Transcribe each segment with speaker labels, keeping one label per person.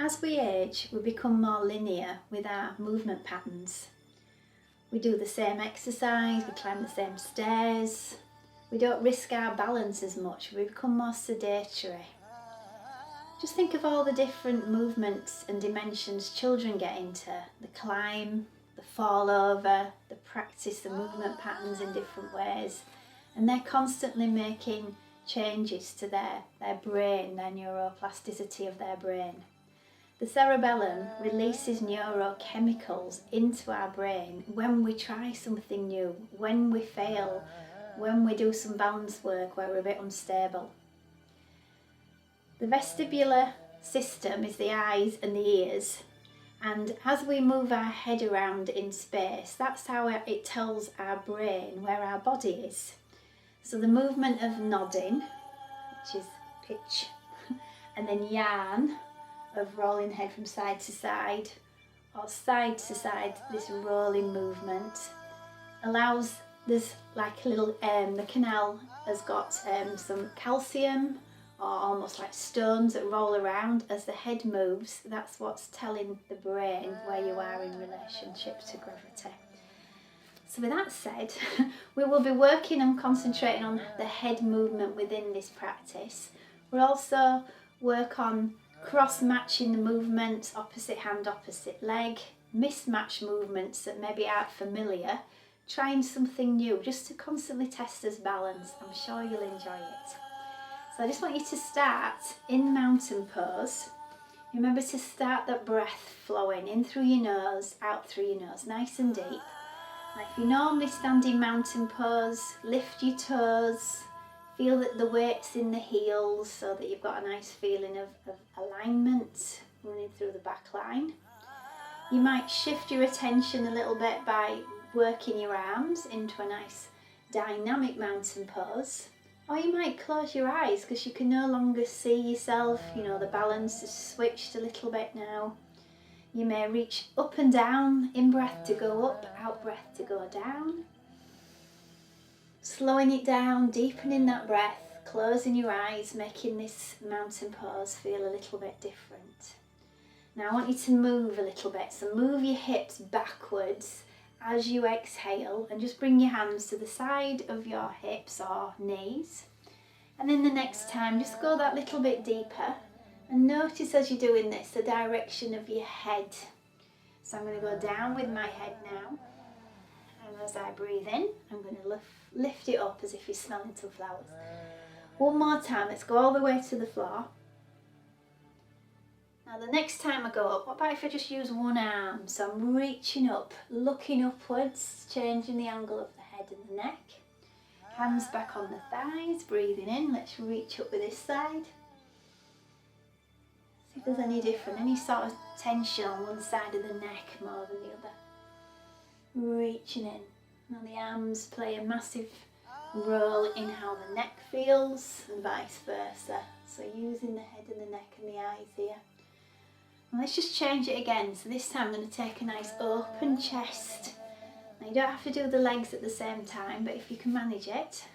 Speaker 1: As we age, we become more linear with our movement patterns. We do the same exercise, we climb the same stairs, we don't risk our balance as much, we become more sedentary. Just think of all the different movements and dimensions children get into, the climb, the fall over, the practice, the movement patterns in different ways, and they're constantly making changes to their brain, their neuroplasticity of their brain. The cerebellum releases neurochemicals into our brain when we try something new, when we fail, when we do some balance work where we're a bit unstable. The vestibular system is the eyes and the ears, and as we move our head around in space, that's how it tells our brain where our body is. So the movement of nodding, which is pitch, and then yarn, of rolling head from side to side, or side to side, this rolling movement allows, there's like a little, the canal has got some calcium, or almost like stones that roll around as the head moves. That's what's telling the brain where you are in relationship to gravity. So with that said, we will be working and concentrating on the head movement within this practice. We'll also work on cross-matching the movements, opposite hand, opposite leg, mismatch movements that maybe aren't familiar, trying something new just to constantly test this balance. I'm sure you'll enjoy it. So I just want you to start in mountain pose. Remember to start that breath flowing in through your nose, out through your nose, nice and deep. Now if you normally stand in mountain pose, lift your toes, feel that the weight's in the heels so that you've got a nice feeling of alignment running through the back line. You might shift your attention a little bit by working your arms into a nice dynamic mountain pose. Or you might close your eyes because you can no longer see yourself, you know, the balance has switched a little bit now. You may reach up and down, in breath to go up, out breath to go down. Slowing it down, deepening that breath, closing your eyes, making this mountain pose feel a little bit different. Now I want you to move a little bit, so move your hips backwards as you exhale and just bring your hands to the side of your hips or knees. And then the next time, just go that little bit deeper and notice as you're doing this, the direction of your head. So I'm going to go down with my head now. And as I breathe in, I'm going to lift it up as if you're smelling some flowers. One more time, let's go all the way to the floor. Now the next time I go up, what about if I just use one arm? So I'm reaching up, looking upwards, changing the angle of the head and the neck. Hands back on the thighs, breathing in, let's reach up with this side. See if there's any different, any sort of tension on one side of the neck more than the other. Reaching in. Now the arms play a massive role in how the neck feels and vice versa. So using the head and the neck and the eyes here. And let's just change it again. So this time I'm going to take a nice open chest. Now you don't have to do the legs at the same time, but if you can manage it.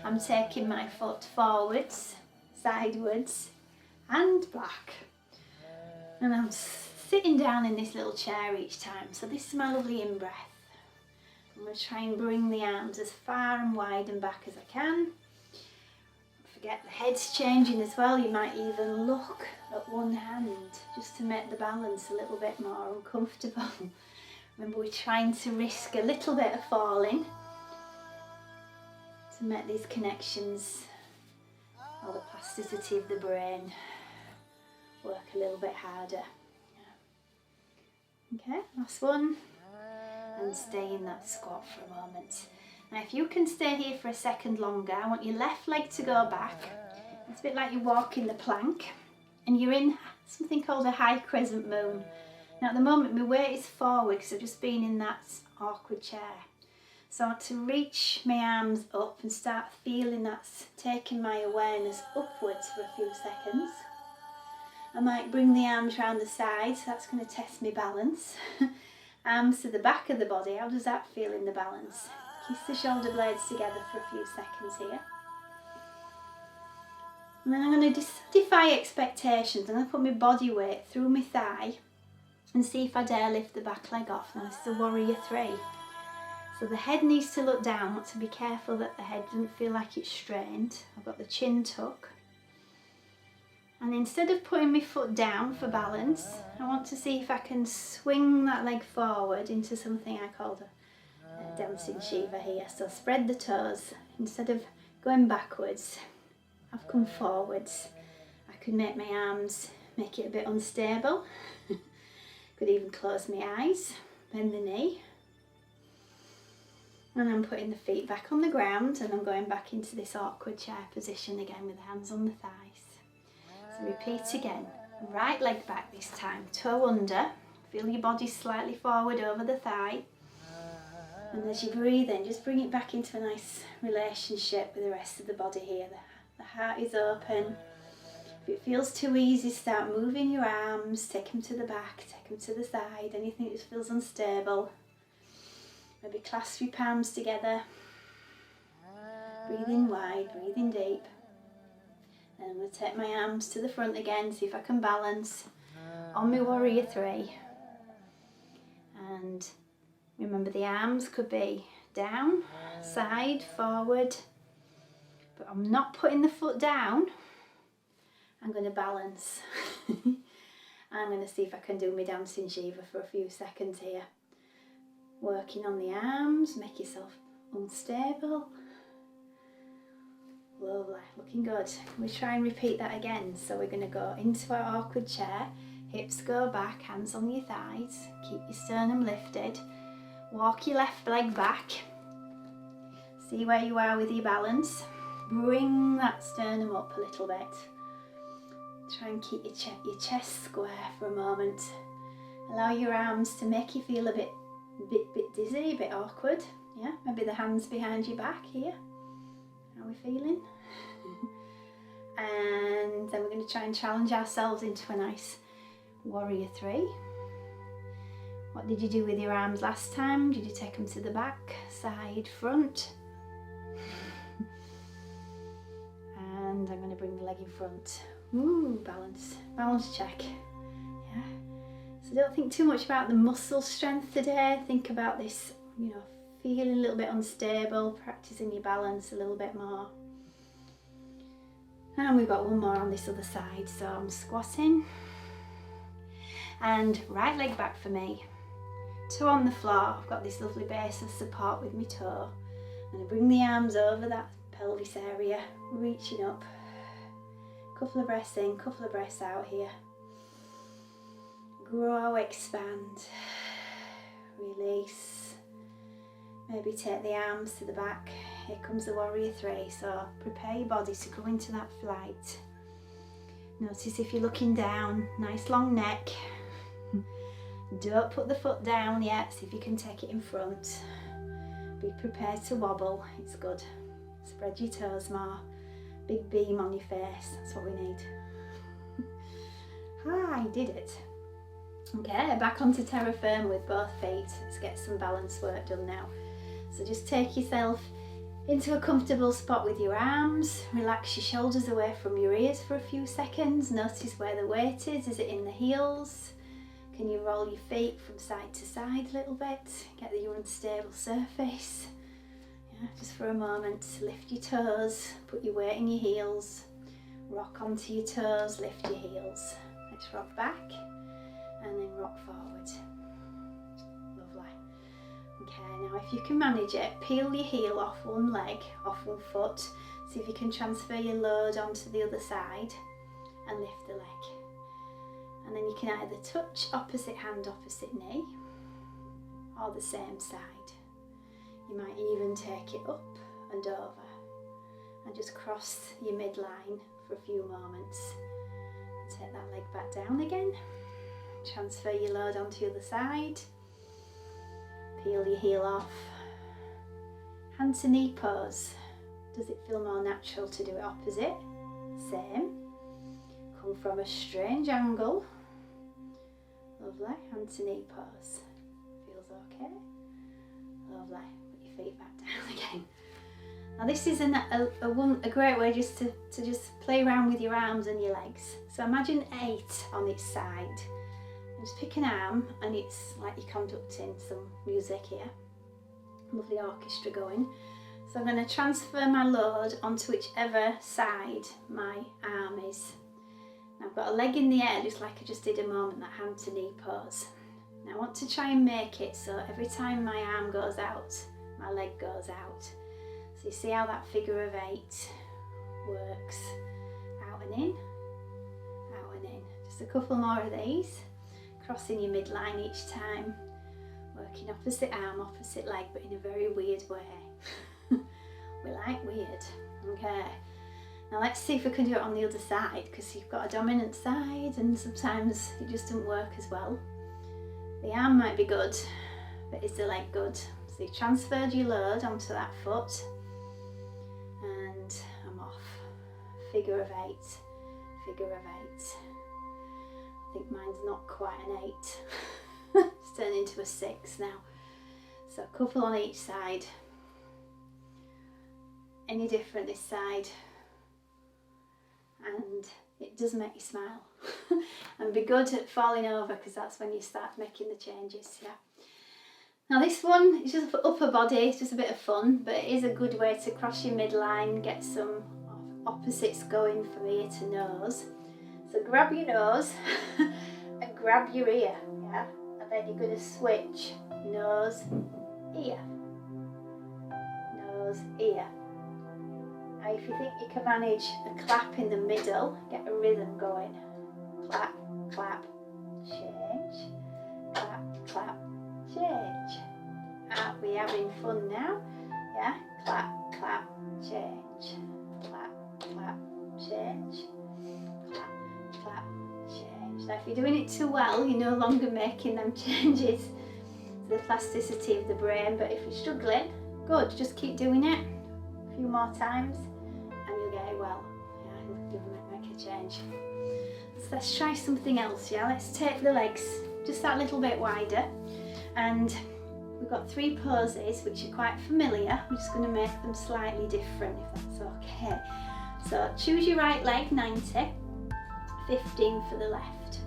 Speaker 1: I'm taking my foot forwards, sideways and back. And I'm sitting down in this little chair each time. So this is my lovely in-breath. I'm going to try and bring the arms as far and wide and back as I can. Don't forget the head's changing as well. You might even look at one hand just to make the balance a little bit more uncomfortable. Remember, we're trying to risk a little bit of falling to make these connections, or the plasticity of the brain, work a little bit harder. Okay, last one. And stay in that squat for a moment. Now if you can stay here for a second longer, I want your left leg to go back. It's a bit like you're walking the plank and you're in something called a high crescent moon. Now at the moment my weight is forward because I've just been in that awkward chair. So I want to reach my arms up and start feeling that's taking my awareness upwards for a few seconds. I might bring the arms around the sides, so that's going to test my balance. Arms to the back of the body, how does that feel in the balance? Kiss the shoulder blades together for a few seconds here. And then I'm going to defy expectations. I'm going to put my body weight through my thigh and see if I dare lift the back leg off. Now this is a warrior 3. So the head needs to look down. I want to be careful that the head doesn't feel like it's strained. I've got the chin tuck. And instead of putting my foot down for balance, I want to see if I can swing that leg forward into something I called a dancing Shiva here. So spread the toes. Instead of going backwards, I've come forwards. I could make my arms, make it a bit unstable. Could even close my eyes, bend the knee. And I'm putting the feet back on the ground and I'm going back into this awkward chair position again with the hands on the thighs. So repeat again. Right leg back this time, toe under. Feel your body slightly forward over the thigh. And as you breathe in, just bring it back into a nice relationship with the rest of the body here. The heart is open. If it feels too easy, start moving your arms. Take them to the back, take them to the side. Anything that feels unstable. Maybe clasp your palms together. Breathe in wide, breathe in deep. Then I'm going to take my arms to the front again, see if I can balance on my warrior 3. And remember the arms could be down, side, forward. But I'm not putting the foot down. I'm going to balance. I'm going to see if I can do my dancing Shiva for a few seconds here. Working on the arms, make yourself unstable. Lovely, looking good. We try and repeat that again. So we're going to go into our awkward chair, hips go back, hands on your thighs, keep your sternum lifted, walk your left leg back, see where you are with your balance, bring that sternum up a little bit, try and keep your chest square for a moment, allow your arms to make you feel a bit dizzy, a bit awkward, yeah, maybe the hands behind your back here. How are we feeling? And then we're going to try and challenge ourselves into a nice warrior 3. What did you do with your arms last time? Did you take them to the back, side, front? And I'm going to bring the leg in front. Ooh, balance check. Yeah. So don't think too much about the muscle strength today. Think about this, feeling a little bit unstable, practicing your balance a little bit more. And we've got one more on this other side. So I'm squatting. And right leg back for me. Toe on the floor. I've got this lovely base of support with my toe. I'm going to bring the arms over that pelvis area, reaching up. Couple of breaths in, couple of breaths out here. Grow, expand, release. Maybe take the arms to the back. Here comes the warrior 3. So prepare your body to go into that flight. Notice if you're looking down, nice long neck. Don't put the foot down yet. See if you can take it in front. Be prepared to wobble. It's good. Spread your toes more. Big beam on your face. That's what we need. I did it. Okay, back onto terra firma with both feet. Let's get some balance work done now. So just take yourself into a comfortable spot with your arms. Relax your shoulders away from your ears for a few seconds. Notice where the weight is. Is it in the heels? Can you roll your feet from side to side a little bit? Get your unstable surface. Yeah, just for a moment, lift your toes, put your weight in your heels. Rock onto your toes, lift your heels. Let's rock back and then rock forward. Lovely. Okay, now if you can manage it, peel your heel off one leg, off one foot. See if you can transfer your load onto the other side and lift the leg. And then you can either touch opposite hand, opposite knee, or the same side. You might even take it up and over and just cross your midline for a few moments. Take that leg back down again. Transfer your load onto the other side. Peel your heel off. Hand to knee pose. Does it feel more natural to do it opposite? Same. Come from a strange angle. Lovely. Hand to knee pose. Feels okay. Lovely. Put your feet back down again. Now this is a great way just to just play around with your arms and your legs. So imagine 8 on each side. Just pick an arm and it's like you're conducting some music here. Lovely orchestra going. So I'm going to transfer my load onto whichever side my arm is. Now I've got a leg in the air just like I just did a moment, that hand to knee pose. Now I want to try and make it so every time my arm goes out, my leg goes out. So you see how that figure of 8 works. Out and in, out and in. Just a couple more of these. Crossing your midline each time. Working opposite arm, opposite leg, but in a very weird way. We like weird. Okay. Now let's see if we can do it on the other side, because you've got a dominant side and sometimes it just doesn't work as well. The arm might be good, but is the leg good? So you transferred your load onto that foot and I'm off. Figure of 8, figure of 8. I think mine's not quite an 8. It's turned into a 6 now. So a couple on each side. Any different this side? And it does make you smile. And be good at falling over, because that's when you start making the changes. Yeah. Now this one is just for upper body, it's just a bit of fun, but it is a good way to cross your midline, get some opposites going from ear to nose. So grab your nose and grab your ear, yeah? And then you're going to switch nose, ear, nose, ear. Now if you think you can manage a clap in the middle, get a rhythm going. Clap, clap, change, clap, clap, change. We're having fun now, yeah? Clap, clap, change, clap, clap, change, clap, clap, change. Now if you're doing it too well, you're no longer making them changes to the plasticity of the brain, but if you're struggling, good, just keep doing it a few more times and you'll get it well. Yeah, you'll make a change. So let's try something else, yeah? Let's take the legs just that little bit wider, and we've got 3 poses which are quite familiar. We're just going to make them slightly different, if that's okay. So choose your right leg, 90, 15 for the left.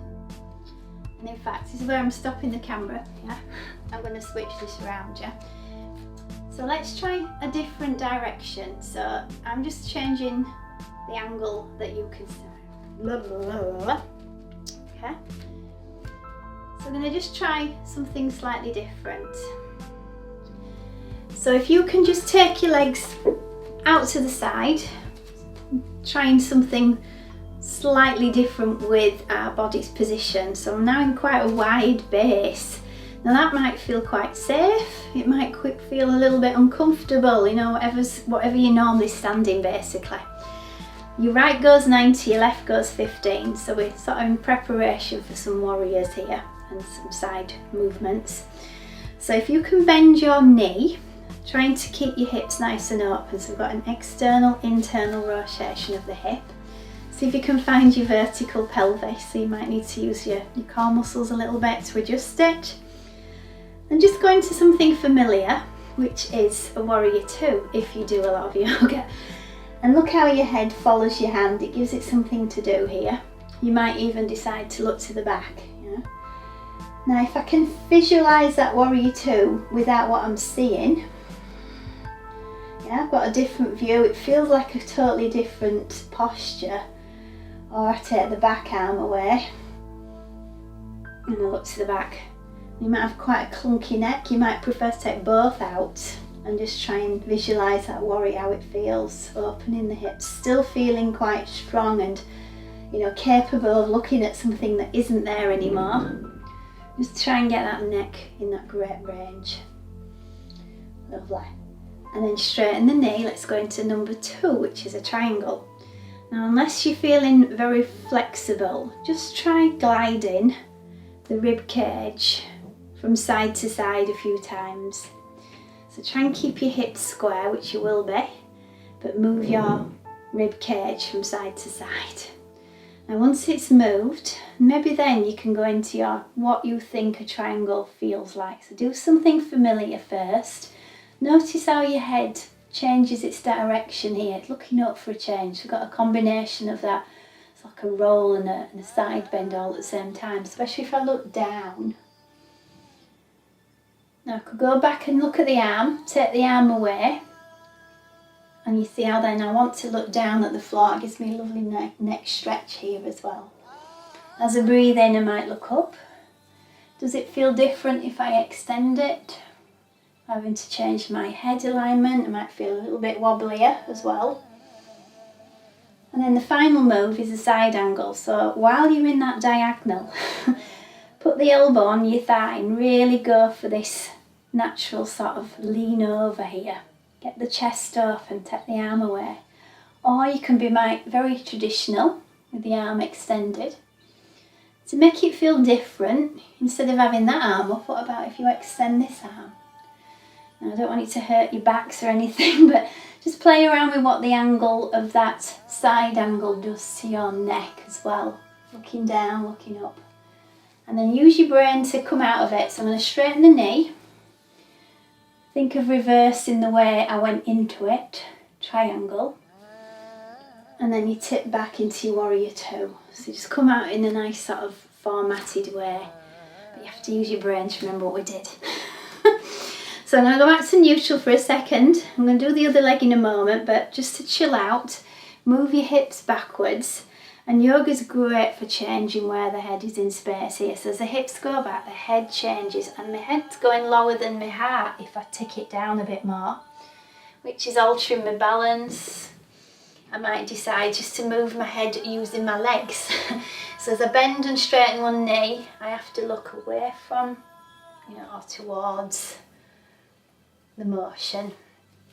Speaker 1: And in fact, this is where I'm stopping the camera, yeah? I'm going to switch this around, yeah? So let's try a different direction. So I'm just changing the angle that you can see. Okay? So I'm going to just try something slightly different. So if you can just take your legs out to the side, trying something slightly different with our body's position. So I'm now in quite a wide base. Now that might feel quite safe, it might feel a little bit uncomfortable, you know, whatever you're normally standing basically. Your right goes 90, your left goes 15, so we're sort of in preparation for some warriors here and some side movements. So if you can bend your knee, trying to keep your hips nice and open, so we've got an external, internal rotation of the hip. See if you can find your vertical pelvis, so you might need to use your core muscles a little bit to adjust it. And just go into something familiar, which is a warrior 2 if you do a lot of yoga. And look how your head follows your hand, it gives it something to do here. You might even decide to look to the back. Yeah? Now if I can visualise that warrior 2 without what I'm seeing, yeah, I've got a different view, it feels like a totally different posture. Or I take the back arm away and I look to the back. You might have quite a clunky neck, you might prefer to take both out and just try and visualise that warrior, how it feels, opening the hips, still feeling quite strong and, you know, capable of looking at something that isn't there anymore. Just try and get that neck in that great range. Lovely. And then straighten the knee, let's go into number 2, which is a triangle. Now unless you're feeling very flexible, just try gliding the rib cage from side to side a few times. So try and keep your hips square, which you will be, but move your rib cage from side to side. Now once it's moved, maybe then you can go into your what you think a triangle feels like. So do something familiar first. Notice how your head changes its direction here. It's looking up for a change. We've got a combination of that. It's like a roll and a side bend all at the same time, especially if I look down. Now I could go back and look at the arm, take the arm away, and you see how then I want to look down at the floor. It gives me a lovely neck stretch here as well. As I breathe in, I might look up. Does it feel different if I extend it? Having to change my head alignment, I might feel a little bit wobblier as well. And then the final move is a side angle. So while you're in that diagonal, put the elbow on your thigh and really go for this natural sort of lean over here. Get the chest off and take the arm away. Or you can be very traditional with the arm extended. To make it feel different, instead of having that arm up, what about if you extend this arm? Now, I don't want it to hurt your backs or anything, but just play around with what the angle of that side angle does to your neck as well. Looking down, looking up. And then use your brain to come out of it. So I'm going to straighten the knee. Think of reversing the way I went into it. Triangle. And then you tip back into your warrior two. So just come out in a nice sort of formatted way. But you have to use your brain to remember what we did. So I'm going to go back to neutral for a second. I'm going to do the other leg in a moment, but just to chill out, move your hips backwards. And yoga's great for changing where the head is in space here. So as the hips go back, the head changes, and my head's going lower than my heart if I tick it down a bit more, which is altering my balance. I might decide just to move my head using my legs. So as I bend and straighten one knee, I have to look away from, or towards the motion.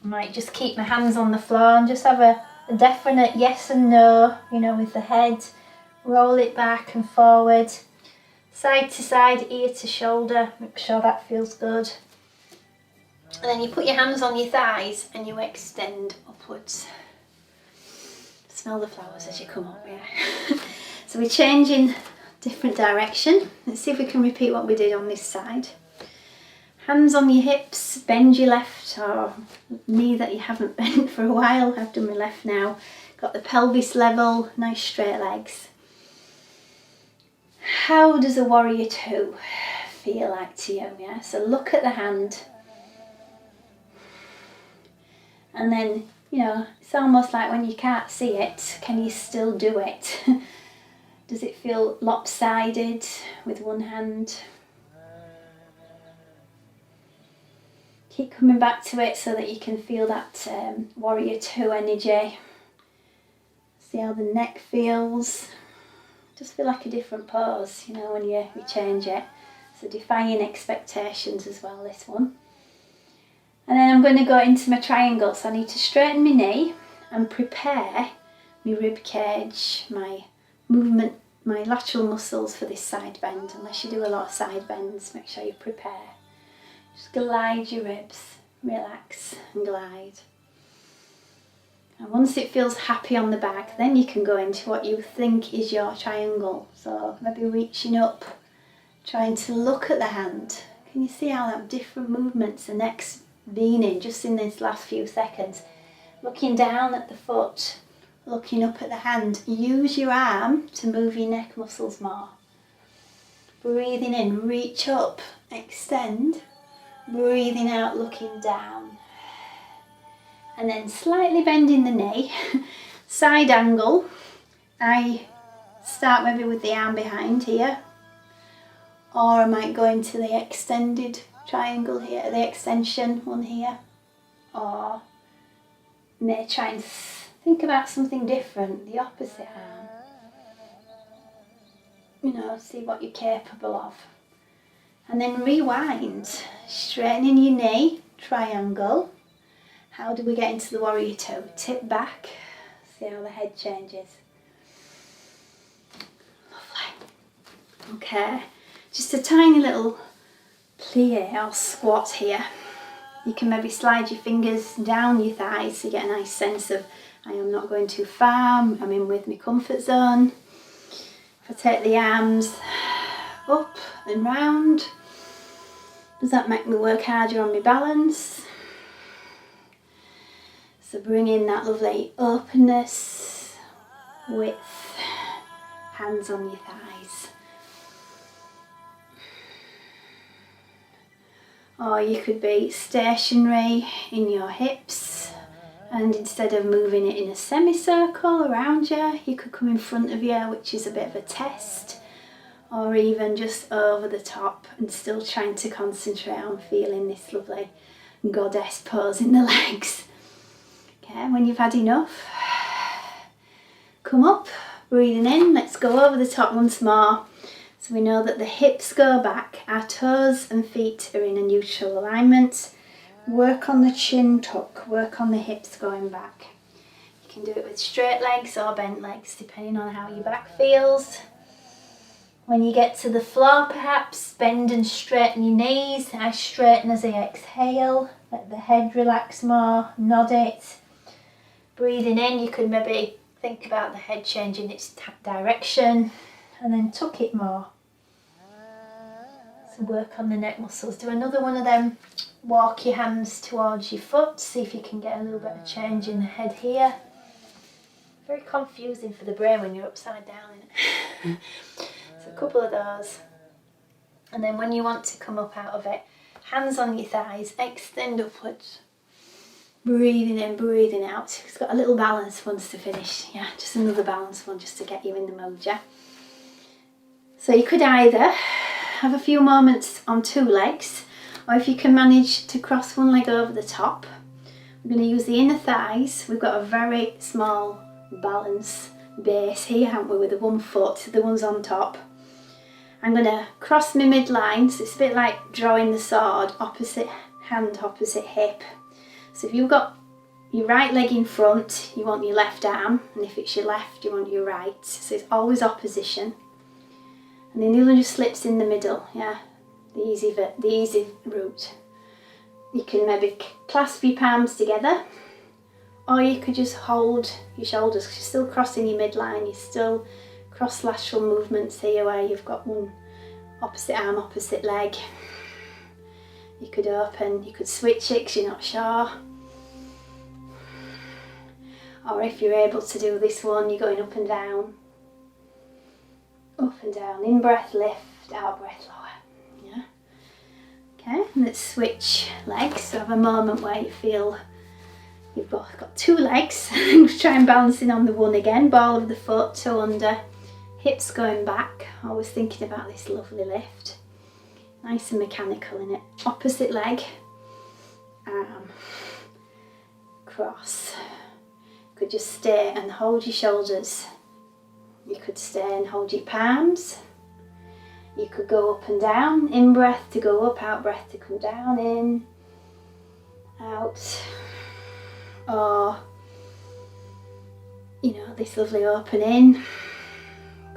Speaker 1: I might just keep my hands on the floor and just have a definite yes and no, with the head. Roll it back and forward, side to side, ear to shoulder. Make sure that feels good. And then you put your hands on your thighs and you extend upwards. Smell the flowers as you come up, yeah. So we're changing different direction. Let's see if we can repeat what we did on this side. Hands on your hips, bend your left or knee that you haven't bent for a while. I've done my left now. Got the pelvis level, nice straight legs. How does a warrior two feel like to you? Yeah? So look at the hand. And then, it's almost like when you can't see it, can you still do it? Does it feel lopsided with one hand? Keep coming back to it so that you can feel that warrior two energy. See how the neck feels. Just feel like a different pose, when you change it. So defying expectations as well, this one. And then I'm going to go into my triangle. So I need to straighten my knee and prepare my rib cage, my movement, my lateral muscles for this side bend. Unless you do a lot of side bends, make sure you prepare. Just glide your ribs, relax and glide. And once it feels happy on the back, then you can go into what you think is your triangle. So maybe reaching up, trying to look at the hand. Can you see how that different movements the neck's been in just in this last few seconds? Looking down at the foot, looking up at the hand. Use your arm to move your neck muscles more. Breathing in, reach up, extend. Breathing out, looking down. And then slightly bending the knee, side angle. I start maybe with the arm behind here, or I might go into the extended triangle here, the extension one here, or may try and think about something different, the opposite arm. See what you're capable of. And then rewind, straightening your knee, triangle. How do we get into the warrior two? Tip back, see how the head changes. Lovely. Okay, just a tiny little plie or squat here. You can maybe slide your fingers down your thighs so you get a nice sense of I am not going too far, I'm in with my comfort zone. If I take the arms up and round, does that make me work harder on my balance? So bring in that lovely openness, width, hands on your thighs. Or you could be stationary in your hips, and instead of moving it in a semicircle around you, you could come in front of you, which is a bit of a test, or even just over the top and still trying to concentrate on feeling this lovely goddess pose in the legs. Okay, when you've had enough, come up, breathing in. Let's go over the top once more. So we know that the hips go back, our toes and feet are in a neutral alignment. Work on the chin tuck, work on the hips going back. You can do it with straight legs or bent legs, depending on how your back feels. When you get to the floor, perhaps bend and straighten your knees. I straighten as I exhale. Let the head relax more, nod it. Breathing in, you could maybe think about the head changing its direction, and then tuck it more. So work on the neck muscles. Do another one of them. Walk your hands towards your foot. See if you can get a little bit of change in the head here. Very confusing for the brain when you're upside down, isn't it? So a couple of those. And then when you want to come up out of it, hands on your thighs, extend upwards. Breathing in, breathing out. It's got a little balance once to finish. Yeah, just another balance one just to get you in the mode, yeah? So you could either have a few moments on two legs, or if you can manage to cross one leg over the top, we're going to use the inner thighs. We've got a very small balance base here, haven't we, with the one foot, the one's on top. I'm going to cross my midline, so it's a bit like drawing the sword, opposite hand, opposite hip. So if you've got your right leg in front, you want your left arm, and if it's your left, you want your right. So it's always opposition. And then the other just slips in the middle, yeah, the easy route. You can maybe clasp your palms together, or you could just hold your shoulders, because you're still crossing your midline, you're still cross-lateral movements here where you've got one opposite arm, opposite leg. You could open, you could switch it because you're not sure. Or if you're able to do this one, you're going up and down. Up and down, in breath lift, out breath lower. Yeah. Okay, let's switch legs. So have a moment where you feel you've both got two legs. Try and balancing on the one again. Ball of the foot, toe under, hips going back. Always thinking about this lovely lift. Nice and mechanical in it. Opposite leg, arm, cross. You could just stay and hold your shoulders. You could stay and hold your palms. You could go up and down. In breath to go up, out breath to come down. In, out. Or, you know, this lovely open in,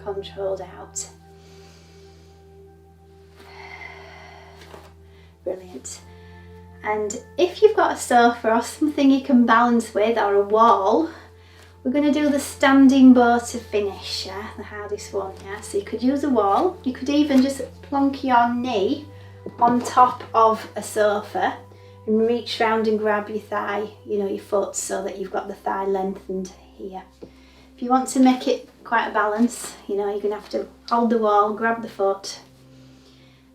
Speaker 1: controlled out. Brilliant. And if you've got a sofa or something you can balance with, or a wall, we're going to do the standing bow to finish, yeah, the hardest one, yeah. So you could use a wall, you could even just plonk your knee on top of a sofa and reach round and grab your thigh, you know, your foot, so that you've got the thigh lengthened here. If you want to make it quite a balance, you know, you're going to have to hold the wall, grab the foot.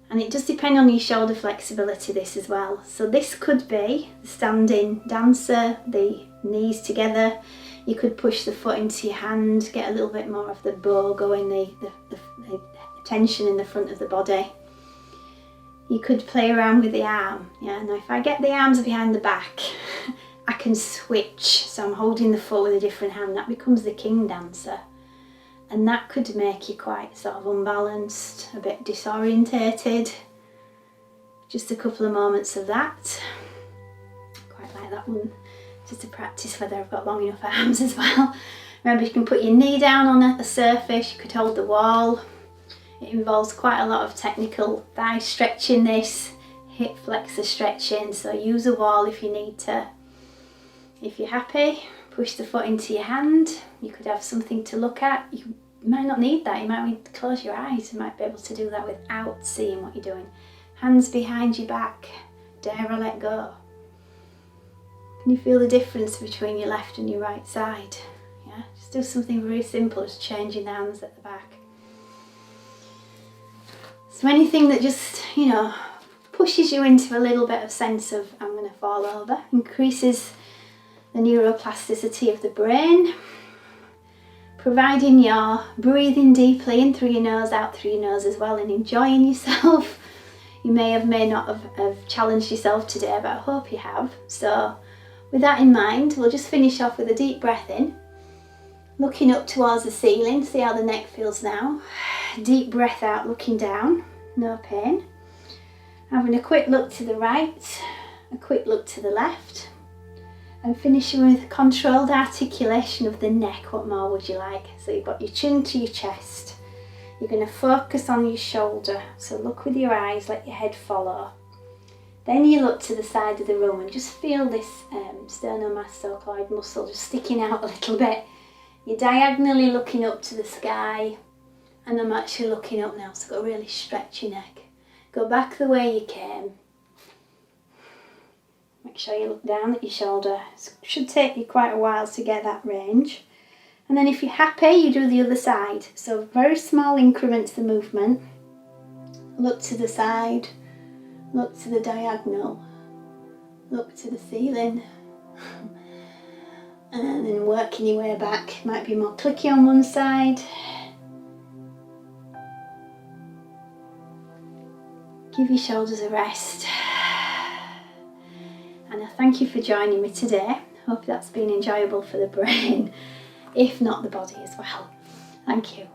Speaker 1: And it does depend on your shoulder flexibility, this as well. So this could be the standing dancer, the knees together. You could push the foot into your hand, get a little bit more of the bow going, the tension in the front of the body. You could play around with the arm. Yeah, now if I get the arms behind the back, I can switch. So I'm holding the foot with a different hand. That becomes the king dancer. And that could make you quite sort of unbalanced, a bit disorientated. Just a couple of moments of that. Quite like that one. Just to practice whether I've got long enough arms as well. Remember, you can put your knee down on a surface, you could hold the wall. It involves quite a lot of technical thigh stretching this, hip flexor stretching, so use a wall if you need to. If you're happy, push the foot into your hand. You could have something to look at. You might not need that, you might need to close your eyes. You might be able to do that without seeing what you're doing. Hands behind your back, dare or let go. Can you feel the difference between your left and your right side? Yeah, just do something very simple, just changing the hands at the back. So anything that just, you know, pushes you into a little bit of sense of I'm going to fall over, increases the neuro-plasticity of the brain, providing you're breathing deeply in through your nose, out through your nose as well, and enjoying yourself. You may not have challenged yourself today, but I hope you have. So with that in mind, we'll just finish off with a deep breath in, looking up towards the ceiling. See how the neck feels now. Deep breath out, looking down, no pain. Having a quick look to the right, a quick look to the left, and finishing with controlled articulation of the neck. What more would you like? So you've got your chin to your chest. You're going to focus on your shoulder. So look with your eyes, let your head follow. Then you look to the side of the room and just feel this sternomastoid muscle just sticking out a little bit. You're diagonally looking up to the sky, and I'm actually looking up now, so go really stretch your neck. Go back the way you came. Make sure you look down at your shoulder. It should take you quite a while to get that range. And then if you're happy, you do the other side. So very small increments of movement. Look to the side, look to the diagonal, look to the ceiling. And then working your way back. Might be more clicky on one side. Give your shoulders a rest. And I thank you for joining me today. Hope that's been enjoyable for the brain, if not the body as well. Thank you.